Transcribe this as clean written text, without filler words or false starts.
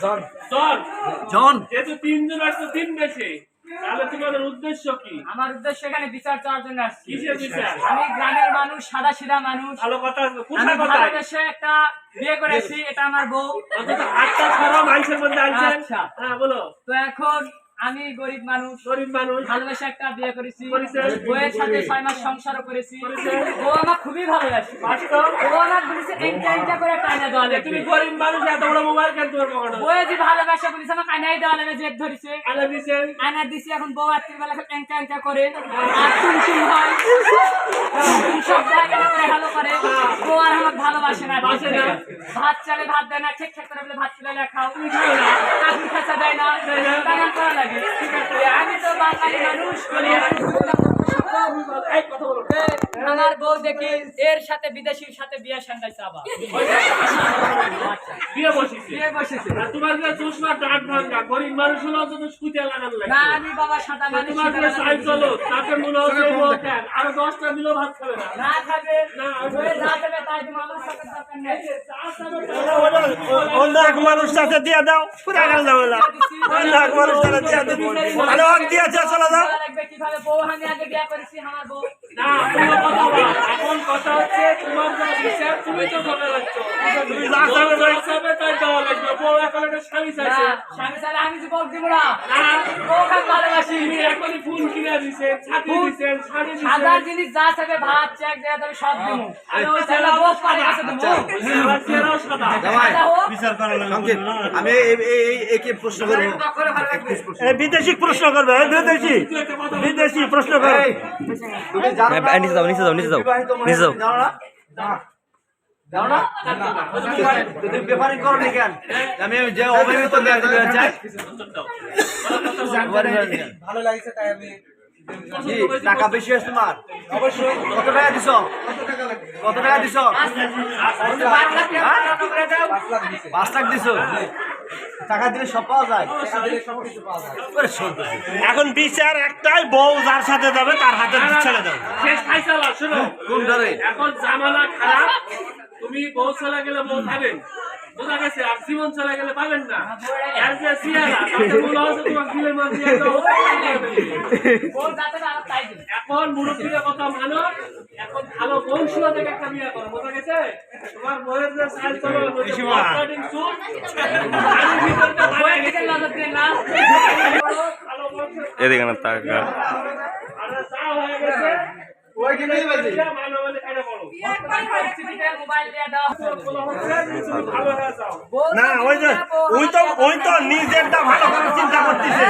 জন জন জন যেহেতু তিনজন আসছে তিন দেশে, তাহলে তোমাদের উদ্দেশ্য কি? আমার উদ্দেশ্য এখানে বিচার চাওয়ার জন্য আসছি। কিসের বিচার? আমি গ্রামের মানুষ, সাদা সিধা মানুষ। ভালো কথা। আমি কোথায় কোথায়? ভালোবেসে একটা বিয়ে করেছি, এটা আমার বউ। অন্তত হাতটা ছাড়াও মানুষের মধ্যে আনছেন। আচ্ছা। হ্যাঁ বলো। তো এখন আমি গরিব মানুষ, গরিব মানুষ ভালোবেসে একটা বিয়ে করেছি, করেছেন। বউয়ের সাথে 6 মাস সংসারও করেছি। করেছেন। ও আমার খুবই ভালোবাসে। বাস্তব? ও আমার বলেছে একটা করে টাইনা দেওয়া লাগবে। তুমি গরিব মানুষ, এত বড় মোবাইল কেন তোমার পকেটে? বউয়ে যে ভালোবাসে বলেছে আমাকে আইনাই দেওয়া লাগবে, জেদ ধরেছে। আনা দিছেন। আয়না দিছি, এখন বউ রাত্রির বেলা ট্যাঙ্কা করে আর টুনটুন হয়, সব জায়গায় করে ভালো করে। বউ আর আমাকে ভালোবাসে না, বাসে না। ভাত চালে ভাত দেয় না, ঠিক করে বলে ভাত চলে খাও, তুমি খাও না। কাকি খাঁচা দেয় না, টাকা করা লাগে। আমি তো বাঙালি মানুষ, এই কথা বলো। আমার বউ দেখি এর সাথে বিদেশির সাথে বিয়ে সান্দাইছে আবার। বিয়ে বসেছে। বিয়ে বসেছে। আর তোমার যে চশমা ডাট ভাঙা, গরিব মানুষ হলো অন্তত স্কুটি লাগানো না, লাগে। আমি বাবা সাদা মানুষ, তোমার যে সাইকেল তাতে মনে হচ্ছে বউ কেন আরো 10টা দিলেও ভাত খাবে না। না খাবে, না, বউয়ে যা খাবে তাই তুমি, আমার সাথে দরকার নেই। অন্য এক মানুষ সাথে দিয়ে দাও পুরা গেল ঝামেলা অন্য এক মানুষ সাথে দিয়ে দিবি আরে ওকে দিয়েছে চলে যাও লাগবে কিভাবে বউ আমি আগে বিয়ে করেছি, আমার বউ না, কোনো কথা বল। এখন কথা হচ্ছে তোমার যা বিচার তুমি তো করে রাখছো। তুমি যা চাবে তাই দেওয়া লাগবে। বউ এখন একটা স্বামী চাইছে। না, স্বামী চাইলে আমি যে বউ দিব না, না, বউ আমি ভালোবাসি। তুমি এখনই ফুল কিনে দিছেন, ছাতি দিছেন, শাড়ি হাজার দিছেন। জিনিস যা চাবে, ভাত চেক দেয়া যাবে, সব দিব। আমি ওই ছেলে বউ পারে কাছে দেবো। আবার চেহারাও সাদা। সাদা হোক, আমি একে প্রশ্ন করবো বিদেশি প্রশ্ন করবে বিদেশি বিদেশি প্রশ্ন করবে তুমি জানো না নিচে যাও নিচে যাও নিচে যাও নিচে যাও জানো না জানো না তুমি পেপারিং করো নি কেন আমি যে অভিযোগ তো দেয়া দিতে চাই ভালো লাগছে তাই আমি কি টাকা বেশি আছে তোমার অবশ্যই কত টাকা দিছো কত টাকা দিছো 5 লাখ দিছো টাকা দিলে সব পাওয়া যায় এখন বিচার একটাই বউ যার সাথে যাবে তার হাতে ছেড়ে দাও শেষ ফাইসালা শোনো। কোন ধরে এখন জামানা খারাপ, তুমি বউ চলে গেলে বউ পাবেন, বোঝা গেছে? আর জীবন চলে গেলে পাবেন না। আর যে সিয়ারা তাতে মনে হচ্ছে তোমার দিলের মাঝে একটা বউ যা চাবে আমার তাই দিব। এখন মুরব্বীদের কথা মানো। এখন ভালো বংশীয় থেকে একটা বিয়ে করো, বোঝা গেছে? তোমার বউয়ের যে সাইজ করো স্টার্টিং চুল বউয়ের দিকে নজর দিলেন না। ভালো বংশের এদিকে না টাকা আর যা হয়ে গেছে ওই কি নেই বাজি ভালো বলে কেন বলো পরিস্থিতিতে মোবাইল দিয়ে দাও। তুমি ভালো হয়ে যাও। বউ না ওই তো নিজেরটা ভালো করে চিন্তা করতেছে